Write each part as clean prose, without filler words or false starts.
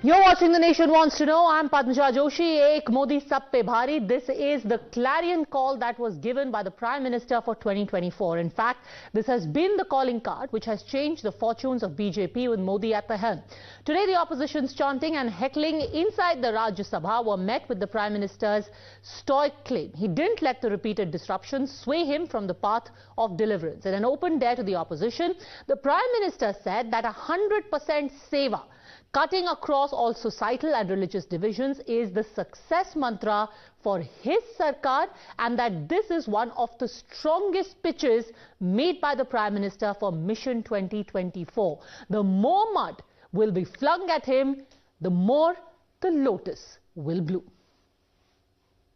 You're watching The Nation Wants to Know. I'm Padmaja Joshi. Ek Modi sab pe bhari. This is the clarion call that was given by the Prime Minister for 2024. In fact, this has been the calling card which has changed the fortunes of BJP with Modi at the helm. Today, the opposition's chanting and heckling inside the Rajya Sabha were met with the Prime Minister's stoic claim. He didn't let the repeated disruptions sway him from the path of deliverance. In an open dare to the opposition, the Prime Minister said that 100% seva, cutting across all societal and religious divisions, is the success mantra for his sarkar, and that this is one of the strongest pitches made by the Prime Minister for Mission 2024. The more mud will be flung at him, the more the lotus will bloom.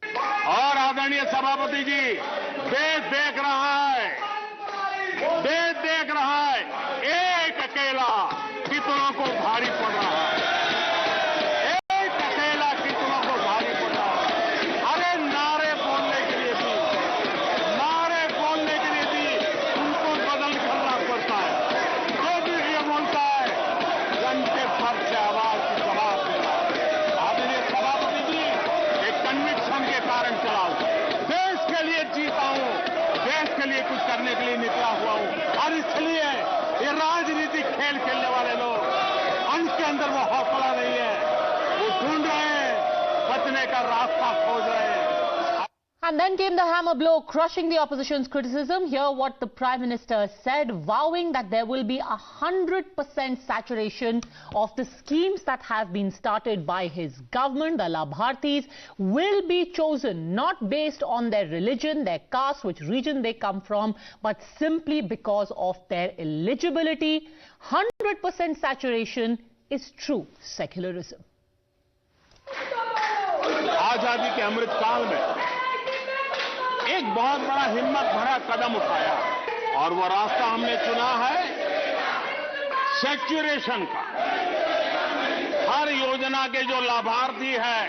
और आदरणीय सभापति जी, देश देख रहा है, एक अकेला कितनों को भारी पड़ रहा है, एक अकेला कितनों को भारी पड़ रहा है। अरे नारे बोलने के लिए भी उनको बदल करना पड़ता है। जो भी ये बोलता है, जन के फर से आवाज की जवाब देना। आदरणीय सभापति जी, एक कन्विक्शन के कारण चला हूं, देश के लिए जीता हूं, देश के लिए कुछ करने के लिए निकला हुआ हूं, और इसलिए ये राजनीतिक खेल खेलने वाले लोग, उनके अंदर वो हौसला नहीं है, वो ढूंढ रहे हैं, बचने का रास्ता खोज रहे हैं। And then came the hammer blow, crushing the opposition's criticism. Hear what the Prime Minister said, vowing that there will be 100% saturation of the schemes that have been started by his government. The Labhartis will be chosen not based on their religion, their caste, which region they come from, but simply because of their eligibility. 100% saturation is true secularism. आजादी के अमृतकाल में एक बहुत बड़ा हिम्मत भरा कदम उठाया, और वो रास्ता हमने चुना है सेक्युरेशन का। हर योजना के जो लाभार्थी हैं,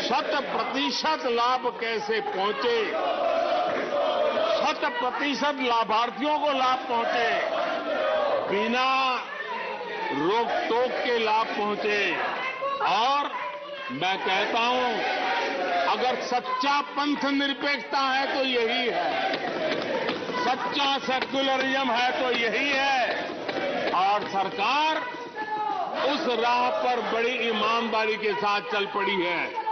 100% लाभ कैसे पहुंचे, 100% लाभार्थियों को लाभ पहुंचे, बिना रोक टोक के लाभ पहुंचे। और मैं कहता हूं, अगर सच्चा पंथ निरपेक्षता है तो यही है, सच्चा सेक्युलरिज्म है तो यही है, और सरकार उस राह पर बड़ी ईमानदारी के साथ चल पड़ी है।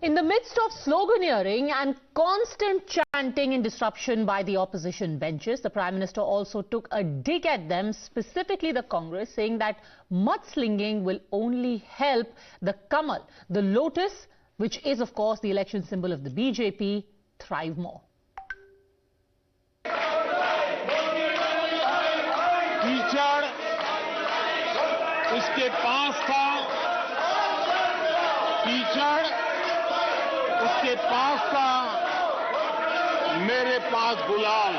In the midst of sloganeering and constant chanting and disruption by the opposition benches, the Prime Minister also took a dig at them, specifically the Congress, saying that mudslinging will only help the Kamal, the lotus, which is of course the election symbol of the BJP, thrive more. कीचड़ उसके पास था, कीचड़ उसके पास था, मेरे पास गुलाल।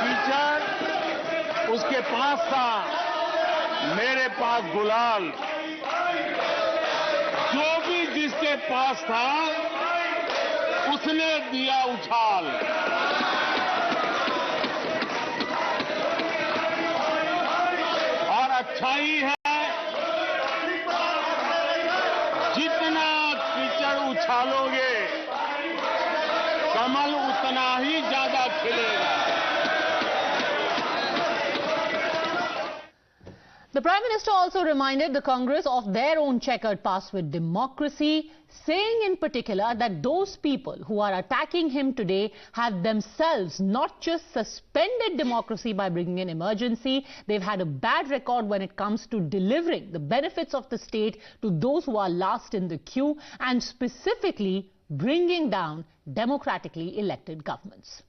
कीचड़ उसके पास था, मेरे पास गुलाल। जो भी जिसके पास था, उसने दिया उछाल। और अच्छाई है, जितना कीचड़ उछालोगे, कमल उतना ही ज्यादा खिलेगा। The Prime Minister also reminded the Congress of their own checkered past with democracy, saying in particular that those people who are attacking him today have themselves not just suspended democracy by bringing an emergency, they've had a bad record when it comes to delivering the benefits of the state to those who are last in the queue, and specifically bringing down democratically elected governments.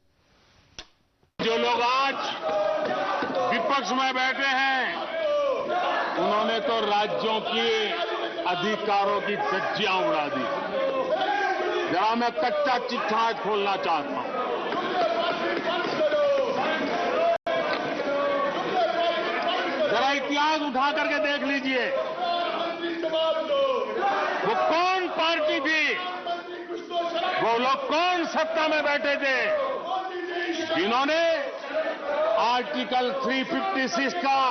जो लोग आज विपक्ष में बैठे हैं, उन्होंने तो राज्यों के अधिकारों की धज्जियां उड़ा दी। जरा मैं कच्चा चिट्ठा खोलना चाहता हूं। जरा इतिहास उठा करके देख लीजिए, वो कौन पार्टी थी, वो लोग कौन सत्ता में बैठे थे, जिन्होंने आर्टिकल 356 का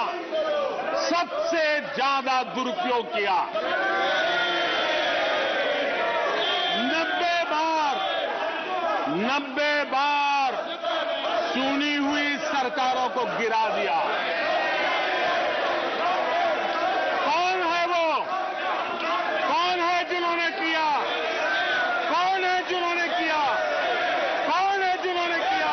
सबसे ज्यादा दुरुपयोग किया। 90 बार चुनी हुई सरकारों को गिरा दिया। कौन है वो? कौन है जिन्होंने किया? कौन है जिन्होंने किया? कौन है जिन्होंने किया?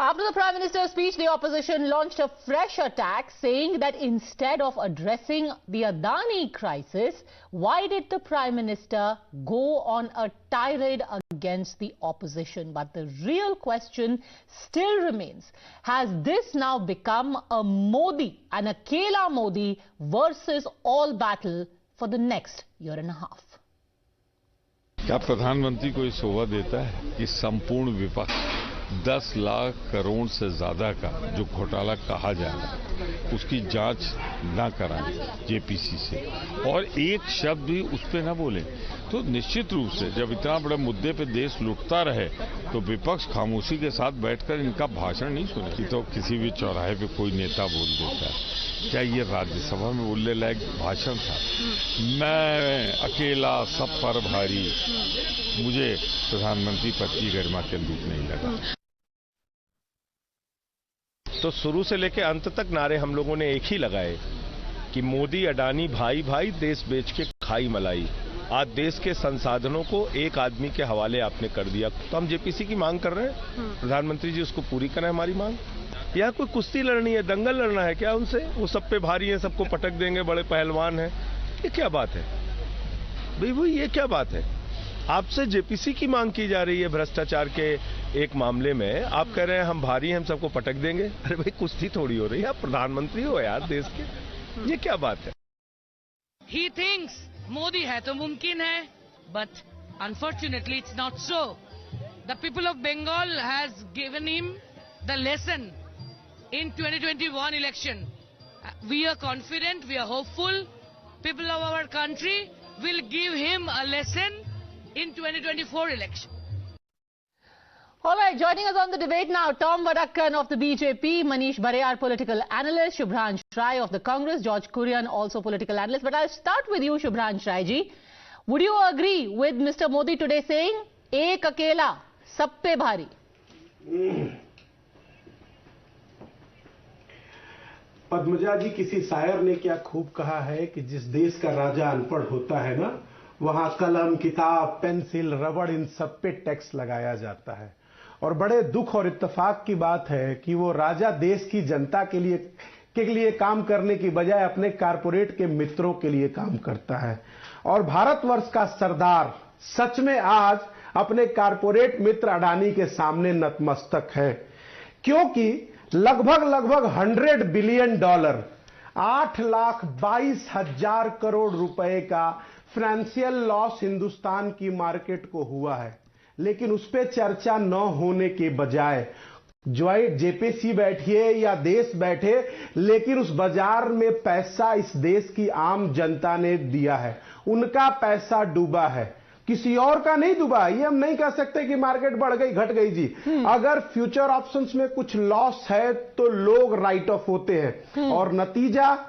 After the Prime Minister's speech, the opposition launched a fresh attack, saying that instead of addressing the Adani crisis, why did the Prime Minister go on a tirade against the opposition? But the real question still remains, has this now become a Modi, an Akela Modi versus all battle for the next year and a half? क्या प्रधानमंत्री को ये शोभा देता है कि संपूर्ण विपक्ष 10 लाख करोड़ से ज्यादा का जो घोटाला कहा जा रहा है उसकी जांच ना कराएं जेपीसी से और एक शब्द भी उस पर ना बोले? तो निश्चित रूप से जब इतना बड़े मुद्दे पे देश लुटता रहे तो विपक्ष खामोशी के साथ बैठकर इनका भाषण नहीं सुने। तो किसी भी चौराहे पे कोई नेता बोल देता है। क्या ये राज्यसभा में बोलने लायक भाषण था? मैं अकेला सब पर भारी, मुझे प्रधानमंत्री पद की गरिमा के अनुरूप नहीं लगा। तो शुरू से लेकर अंत तक नारे हम लोगों ने एक ही लगाए कि मोदी अडानी भाई भाई, देश बेच के खाई मलाई। आज देश के संसाधनों को एक आदमी के हवाले आपने कर दिया, तो हम जेपीसी की मांग कर रहे हैं। प्रधानमंत्री जी उसको पूरी करें हमारी मांग। यहाँ कोई कुश्ती लड़नी है, दंगल लड़ना है क्या उनसे? वो सब पे भारी है, सबको पटक देंगे, बड़े पहलवान हैं। ये क्या बात है भाई? वो ये क्या बात है? आपसे जेपीसी की मांग की जा रही है भ्रष्टाचार के एक मामले में। आप कह रहे हैं हम भारी हैं, हम सबको पटक देंगे। अरे भाई कुश्ती थोड़ी हो रही है, आप प्रधानमंत्री हो यार देश के। ये क्या बात है? He thinks मोदी है तो मुमकिन है, but unfortunately it's not so. The people of Bengal has given him the lesson in 2021 election. We are confident, we are hopeful. People of our country will give him a lesson in 2024 election. All right, joining us on the debate now, Tom Vadakkan of the BJP, Manish Barriarr Political Analyst, Shubharansh Rai of the Congress, George Kurian, also Political Analyst. But I'll start with you, Shubharansh Rai ji. Would you agree with Mr. Modi today saying, "Ek akela, sab pe bhari"? Padmaja जी, किसी शायर ने क्या खूब कहा है कि जिस देश का राजा अनपढ़ होता है ना, वहां कलम, किताब, पेंसिल, रबड़, इन सब पे टैक्स लगाया जाता है। और बड़े दुख और इत्तेफाक की बात है कि वो राजा देश की जनता के लिए काम करने की बजाय अपने कारपोरेट के मित्रों के लिए काम करता है। और भारतवर्ष का सरदार सच में आज अपने कारपोरेट मित्र अडानी के सामने नतमस्तक है, क्योंकि लगभग 100 बिलियन डॉलर, 8,22,000 करोड़ रुपए का फाइनेंशियल लॉस हिंदुस्तान की मार्केट को हुआ है। लेकिन उस पर चर्चा न होने के बजाय जेपीसी बैठिए या देश बैठे, लेकिन उस बाजार में पैसा इस देश की आम जनता ने दिया है। उनका पैसा डूबा है, किसी और का नहीं डूबा। ये हम नहीं कह सकते कि मार्केट बढ़ गई घट गई जी। अगर फ्यूचर ऑप्शंस में कुछ लॉस है तो लोग राइट ऑफ होते हैं। और नतीजा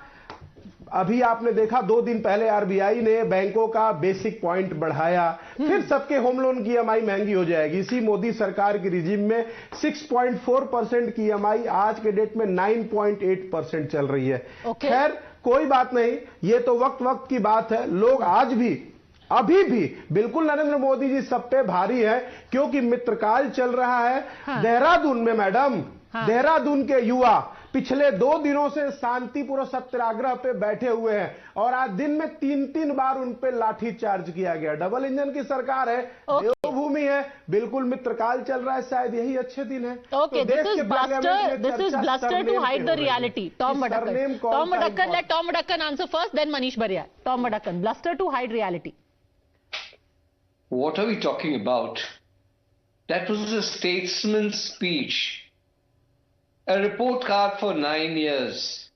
अभी आपने देखा, 2 दिन पहले आरबीआई ने बैंकों का बेसिक पॉइंट बढ़ाया, फिर सबके होम लोन की ईएमआई महंगी हो जाएगी। इसी मोदी सरकार की रिजीम में 6.4% की ईएमआई आज के डेट में 9.8% चल रही है। खैर कोई बात नहीं, ये तो वक्त की बात है। लोग आज भी अभी भी बिल्कुल नरेंद्र मोदी जी सब पे भारी है, क्योंकि मित्रकाल चल रहा है देहरादून में। मैडम, देहरादून के युवा पिछले 2 दिनों से शांतिपूर्ण सत्याग्रह पे बैठे हुए हैं और आज दिन में 3 बार उन पे लाठी चार्ज किया गया। डबल इंजन की सरकार है, देवभूमि है, बिल्कुल मित्रकाल चल रहा है, शायद यही अच्छे दिन है। Okay, this is bluster to hide the reality. Tom Vadakkan, let Tom Vadakkan answer first, then Manish Barriarr. Tom Vadakkan, bluster to hide reality. What are we talking about? That was a statesman's speech. A report card for 9 years.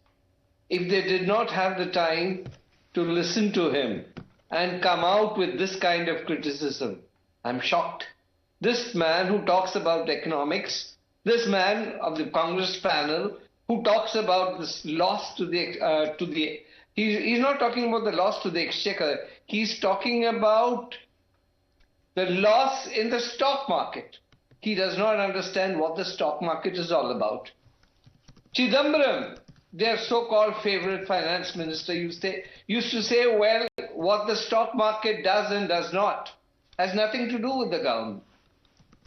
If they did not have the time to listen to him and come out with this kind of criticism, I'm shocked. This man who talks about economics this man of the Congress panel who talks about this loss to the he's not talking about the loss to the exchequer. He's talking about the loss in the stock market. He does not understand what the stock market is all about. Chidambaram, their so-called favorite finance minister, used to say, well, what the stock market does and does not has nothing to do with the government.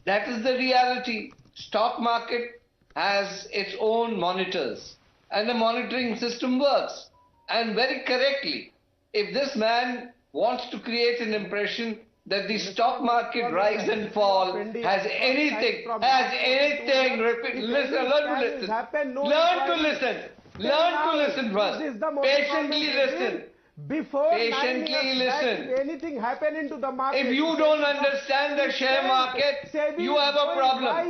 That is the reality. Stock market has its own monitors and the monitoring system works. And very correctly, if this man wants to create an impression that the stock market rise and fall has anything, learn to listen first, patiently listen. Patiently listen. Anything happen into the market. If you don't understand the share market, you have a problem.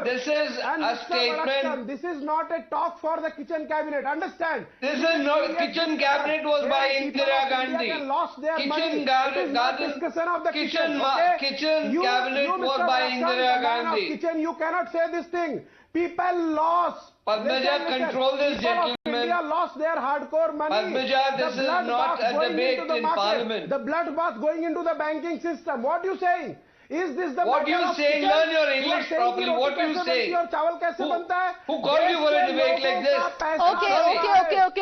This is a statement. This is not a talk for the kitchen cabinet. Understand? This is not kitchen cabinet was by Indira Gandhi. Kitchen cabinet was by Indira Gandhi. You cannot say this thing. People lost. Padmaja, control this gentleman. India lost their hardcore money. Padmaja, this is not a debate in Parliament. The blood bath going into the banking system. What are you saying? Is this the what you saying? Learn your English properly. What you saying? Who called you for a debate like this?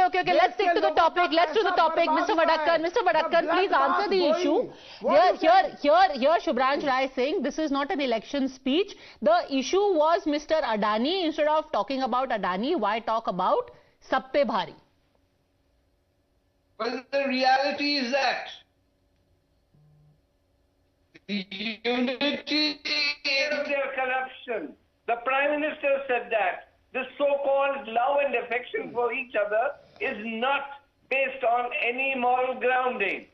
Okay. Let's stick to the topic. Let's do the topic. Mr. Vadakkan, please answer the issue. Here Shubharansh Rai is saying this is not an election speech. The issue was Mr. Adani. Instead of talking about Adani, why talk about Sab pe Bhari? Well, the reality is that the unity of their corruption. The Prime Minister said that this so-called love and affection for each other is not based on any moral grounding.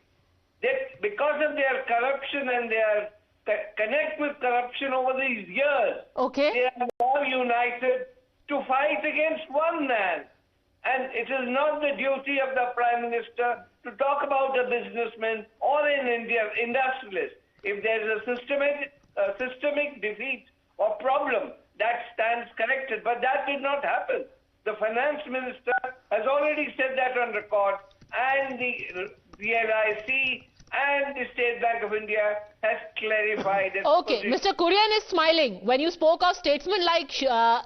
That because of their corruption and their connect with corruption over these years, they are now united to fight against one man. And it is not the duty of the Prime Minister to talk about a businessman or an industrialist. If there is a systemic defeat or problem, that stands corrected. But that did not happen. The finance minister has already said that on record, and the BLIC and the State Bank of India has clarified its position. Mr. Kurian is smiling. When you spoke of statesman-like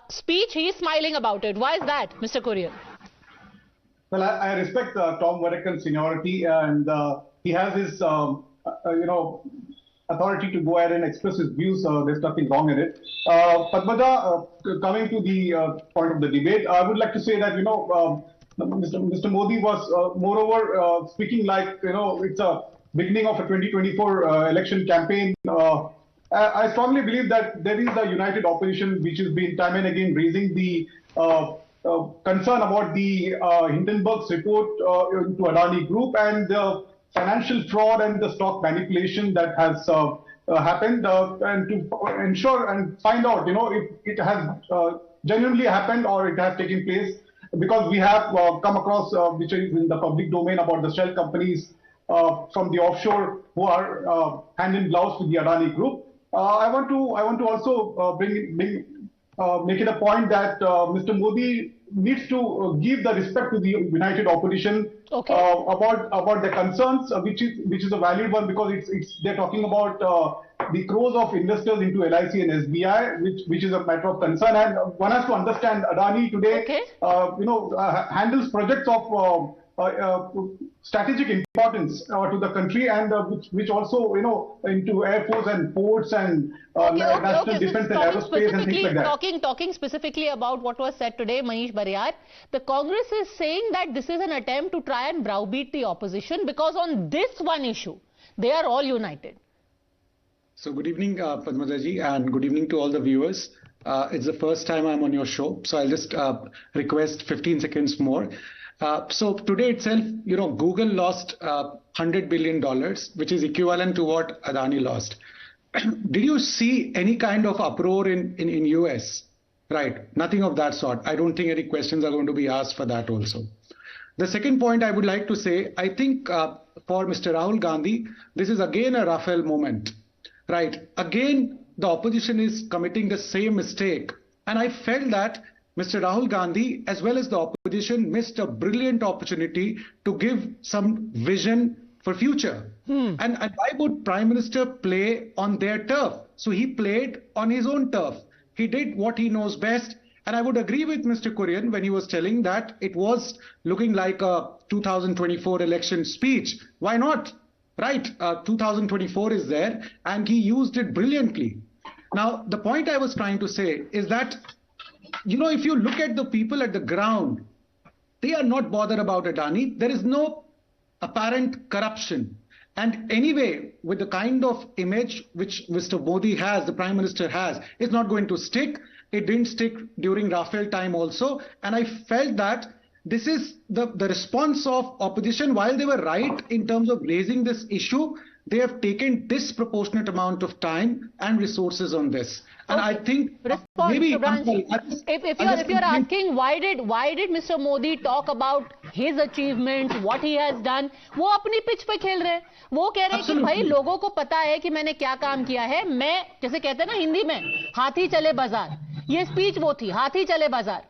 speech, he is smiling about it. Why is that, Mr. Kurian? Well, I respect Tom Vadakkan's seniority, and he has his, authority to go ahead and express his views. There's nothing wrong in it. Padmaja, coming to the point of the debate, I would like to say that, Mr. Modi was moreover speaking like, it's a beginning of a 2024 election campaign. I strongly believe that there is a united opposition which has been time and again raising the concern about the Hindenburg's report to Adani Group and the financial fraud and the stock manipulation that has happened, and to ensure and find out, if it has genuinely happened or it has taken place, because we have come across, which is in the public domain, about the shell companies from the offshore who are hand in gloves with the Adani Group. I want to also make it a point that Mr. Modi needs to give the respect to the united opposition about the concerns, which is a valid one, because they're talking about the crores of investors into LIC and SBI, which is a matter of concern. And one has to understand Adani today, handles projects of strategic importance to the country, and which also, into Air Force and ports and national defense and aerospace and things like that. Talking specifically about what was said today, Manish Barriarr, the Congress is saying that this is an attempt to try and browbeat the opposition because on this one issue, they are all united. So good evening, Padmaja ji, and good evening to all the viewers. It's the first time I'm on your show, so I'll just request 15 seconds more. So today itself, Google lost $100 billion, which is equivalent to what Adani lost. Did you see any kind of uproar in US? Right, nothing of that sort. I don't think any questions are going to be asked for that also. The second point I would like to say, I think for Mr. Rahul Gandhi, this is again a Rafale moment. Right, again, the opposition is committing the same mistake And I felt that Mr. Rahul Gandhi, as well as the opposition, missed a brilliant opportunity to give some vision for future. And why would Prime Minister play on their turf? So he played on his own turf. He did what he knows best. And I would agree with Mr. Kurian when he was telling that it was looking like a 2024 election speech. Why not? Right, 2024 is there, and he used it brilliantly. Now, the point I was trying to say is that, if you look at the people at the ground, they are not bothered about Adani. There is no apparent corruption. And anyway, with the kind of image which Mr. Modi has, the Prime Minister has, it's not going to stick. It didn't stick during Rafale time also. And I felt that this is the response of opposition. While they were right in terms of raising this issue, they have taken disproportionate amount of time and resources on this. And I think maybe if you're asking why did Mr. Modi talk about his achievements, what he has done, वो अपनी pitch पे खेल रहे हैं. वो कह रहे हैं कि भाई लोगों को पता है कि मैंने क्या काम किया है. मैं जैसे कहते हैं ना हिंदी में, हाथी चले बाजार. ये स्पीच वो थी, हाथी चले बाजार.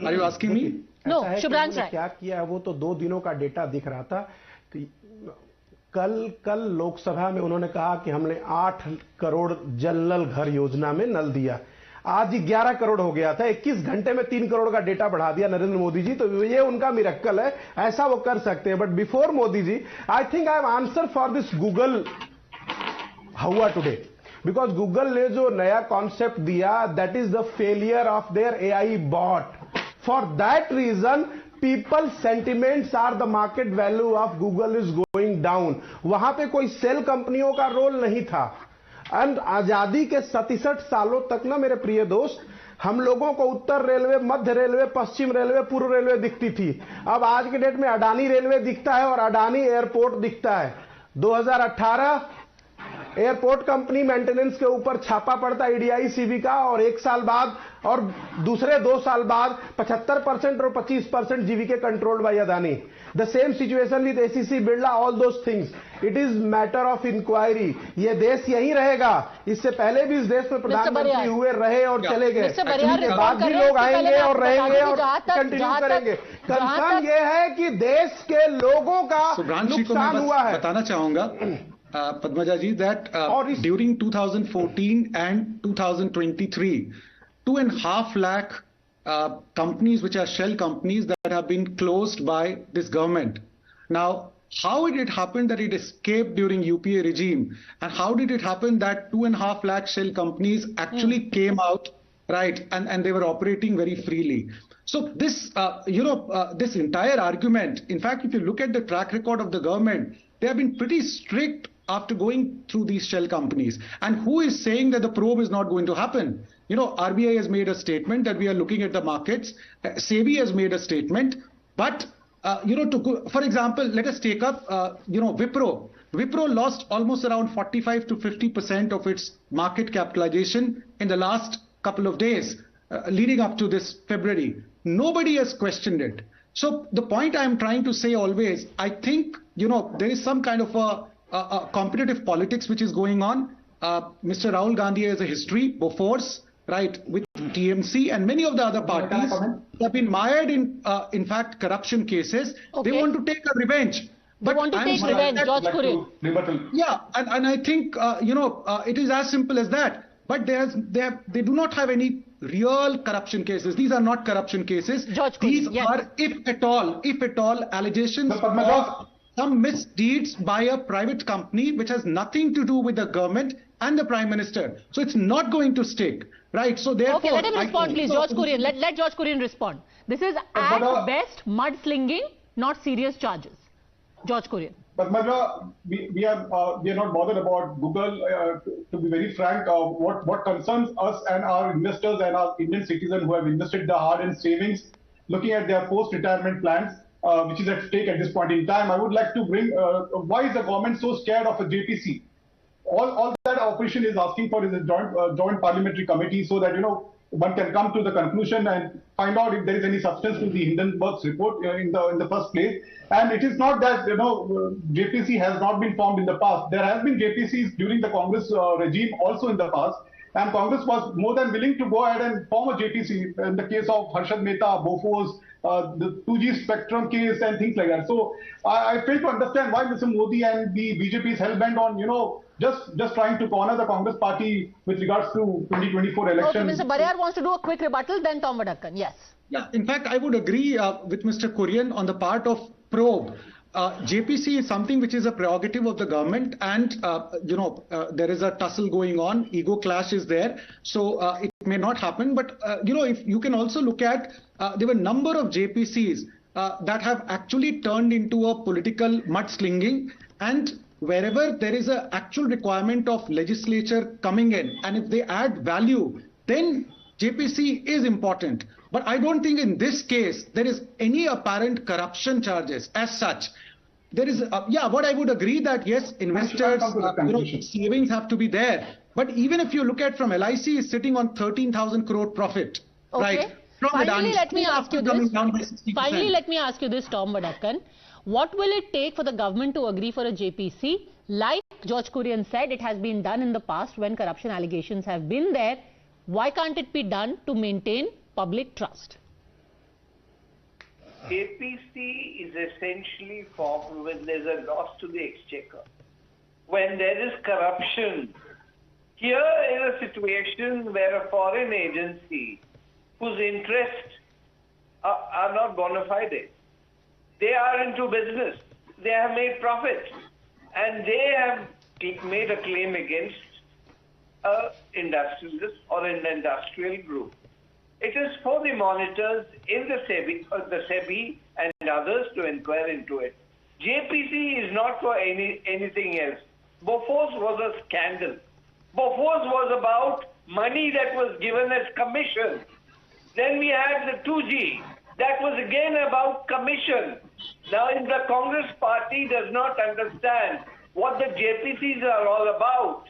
Are you asking me? No, Shubhransh राय. क्या किया वो तो 2 दिनों का डेटा दिख रहा था. कल लोकसभा में उन्होंने कहा कि हमने 8 करोड़ जल नल घर योजना में नल दिया. आज 11 करोड़ हो गया था. 21 घंटे में 3 करोड़ का डेटा बढ़ा दिया नरेंद्र मोदी जी. तो ये उनका मिरेकल है, ऐसा वो कर सकते हैं. But before Modi ji, I think I have answer for this Google हुआ टुडे. बिकॉज गूगल ने जो नया कॉन्सेप्ट दिया, that is the failure of their AI bot. For that reason, people's sentiments are the market value of Google is going down. वहां पे कोई cell कंपनियों का रोल नहीं था. एंड आजादी के 67 सालों तक ना मेरे प्रिय दोस्त, हम लोगों को उत्तर रेलवे, मध्य रेलवे, पश्चिम रेलवे, पूर्व रेलवे दिखती थी. अब आज के डेट में अडानी रेलवे दिखता है और अडानी एयरपोर्ट दिखता है. 2018 एयरपोर्ट कंपनी मेंटेनेंस के ऊपर छापा पड़ता ईडीआई-सीबी का, और 1 साल बाद और दूसरे 2 साल बाद 75% और 25% GVK controlled by Adani. The same situation with ACC Birla, all those things. It is matter of inquiry. ये देश यही रहेगा. इससे पहले भी इस देश में प्रधानमंत्री हुए, रहे और चले गए. इसके बाद भी लोग आएंगे और रहेंगे और कंटिन्यू करेंगे. कंसर्न ये है कि देश के लोगों का नुकसान हुआ है. बताना चाहूंगा Padmaja ji, that during 2014 and 2023, 2.5 lakh companies which are shell companies that have been closed by this government. Now, how did it happen that it escaped during UPA regime? And how did it happen that 2.5 lakh shell companies actually came out, right, and they were operating very freely? So this, this entire argument, in fact, if you look at the track record of the government, they have been pretty strict after going through these shell companies. And who is saying that the probe is not going to happen? RBI has made a statement that we are looking at the markets. SEBI has made a statement. But, for example, let us take up, Wipro. Wipro lost almost around 45 to 50% of its market capitalization in the last couple of days, leading up to this February. Nobody has questioned it. So the point I'm trying to say always, I think, there is some kind of a competitive politics which is going on. Mr. Rahul Gandhi has a history, Bofors, right, with TMC and many of the other parties have been mired in fact, corruption cases. Okay. They want to take a revenge. They want to take revenge, George Kurian. Yeah, and I think, it is as simple as that. But they do not have any real corruption cases. These are not corruption cases. These are, if at all, allegations of some misdeeds by a private company which has nothing to do with the government and the Prime Minister. So it's not going to stick, right? So therefore, okay, let him respond, please, George Kurian. Let George Kurian respond. This is at best mudslinging, not serious charges. George Kurian. But we are not bothered about Google. To be very frank, what concerns us and our investors and our Indian citizens who have invested their hard-earned savings, looking at their post-retirement plans, which is at stake at this point in time. I would like to bring, why is the government so scared of a JPC? All that opposition is asking for is a joint parliamentary committee, so that, one can come to the conclusion and find out if there is any substance to the Hindenburg's report in the first place. And it is not that JPC has not been formed in the past. There has been JPCs during the Congress regime also in the past, and Congress was more than willing to go ahead and form a JPC in the case of Harshad Mehta, Bofors, the 2G spectrum case and things like that. So I fail to understand why Mr. Modi and the BJP is hell-bent on just trying to corner the Congress party with regards to 2024 elections. Okay, Mr. Barriarr wants to do a quick rebuttal, then Tom Vadakkan. Yes. Yeah, in fact, I would agree with Mr. Kurian on the part of probe. JPC is something which is a prerogative of the government, and there is a tussle going on, ego clash is there, so it may not happen. But if you can also look at, there were a number of JPCs that have actually turned into a political mudslinging, and wherever there is an actual requirement of legislature coming in, and if they add value, then JPC is important. But I don't think in this case there is any apparent corruption charges as such. There is, what I would agree that yes, investors, savings have to be there. But even if you look at from LIC is sitting on 13,000 crore profit, right? Finally, let me ask you this, Tom Vadakkan. What will it take for the government to agree for a JPC? Like George Kurian said, it has been done in the past when corruption allegations have been there. Why can't it be done to maintain public trust? JPC is essentially formed when there's a loss to the exchequer. When there is corruption, here is a situation where a foreign agency whose interests are not bona fide. They are into business. They have made profits. And they have made a claim against an industrialist or an industrial group. It is for the monitors in the SEBI and others to inquire into it. JPC is not for anything else. Bofors was a scandal. Bofors was about money that was given as commission. Then we had the 2G. That was again about commission. Now, the Congress party does not understand what the JPCs are all about.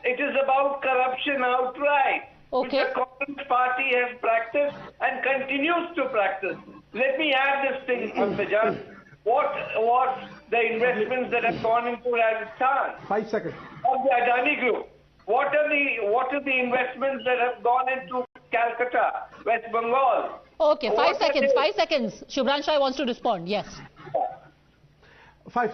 It is about corruption outright, which the Congress party has practiced and continues to practice. Let me add this thing, Padmaja. What the investments that have gone into Rajasthan? 5 seconds. Of the Adani group. What are the investments that have gone into Calcutta, West Bengal? Okay, 5 seconds. 5 seconds. Shubharansh Rai wants to respond. Yes. 5.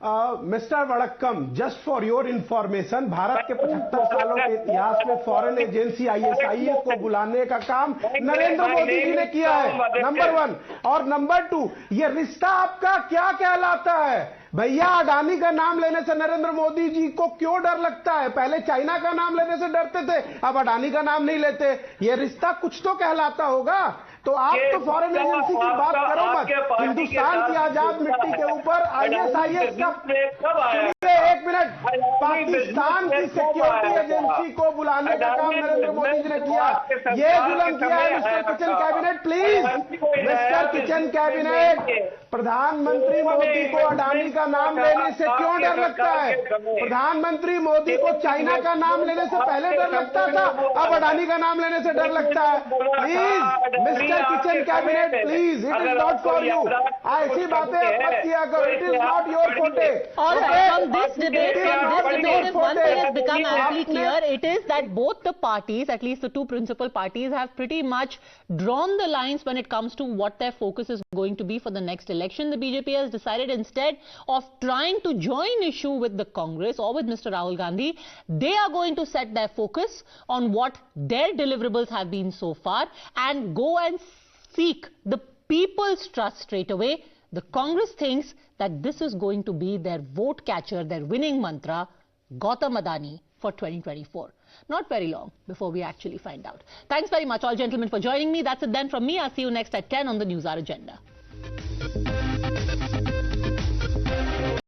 Mr. Vadakkan, just for your information, Bharat के 75 सालों के इतिहास में foreign agency ISIS को बुलाने का काम नरेंद्र मोदी जी ने किया है, नंबर 1। और नंबर 2, ये रिश्ता आपका क्या कहलाता है? भैया, अडानी का नाम लेने से नरेंद्र मोदी जी को क्यों डर लगता है? पहले चाइना का नाम लेने से डरते थे, अब अडानी का नाम नहीं लेते। ये रिश्ता कुछ तो कहलाता होगा। तो आप तो फॉरेन एजेंसी की बात करो मत। हिंदुस्तान की आजाद मिट्टी के ऊपर ISIS का, सुनिए 1 मिनट, पाकिस्तान की सिक्योरिटी एजेंसी को बुलाने का काम नरेंद्र मोदी जी ने किया। ये जुल्म किया है mister kitchen cabinet, please mister kitchen cabinet. प्रधानमंत्री मोदी को अडानी का नाम लेने से क्यों डर लगता है? प्रधानमंत्री मोदी को चाइना का नाम लेने से पहले डर लगता था, अब अडानी का नाम लेने से डर लगता है। Please mister kitchen cabinet, please, it is not for you. ऐसी बातें मत किया करो, इट इज नॉट योर फोटे। From this debate, if one thing has become amply clear, it is that both the parties, at least the two principal parties, have pretty much drawn the lines when it comes to what their focus is going to be for the next election. The BJP has decided, instead of trying to join issue with the Congress or with Mr. Rahul Gandhi, they are going to set their focus on what their deliverables have been so far and go and seek the people's trust straight away. The Congress thinks that this is going to be their vote catcher, their winning mantra, Gautam Adani, for 2024. Not very long before we actually find out. Thanks very much, all gentlemen, for joining me. That's it then from me. I'll see you next at 10 on the News Hour Agenda.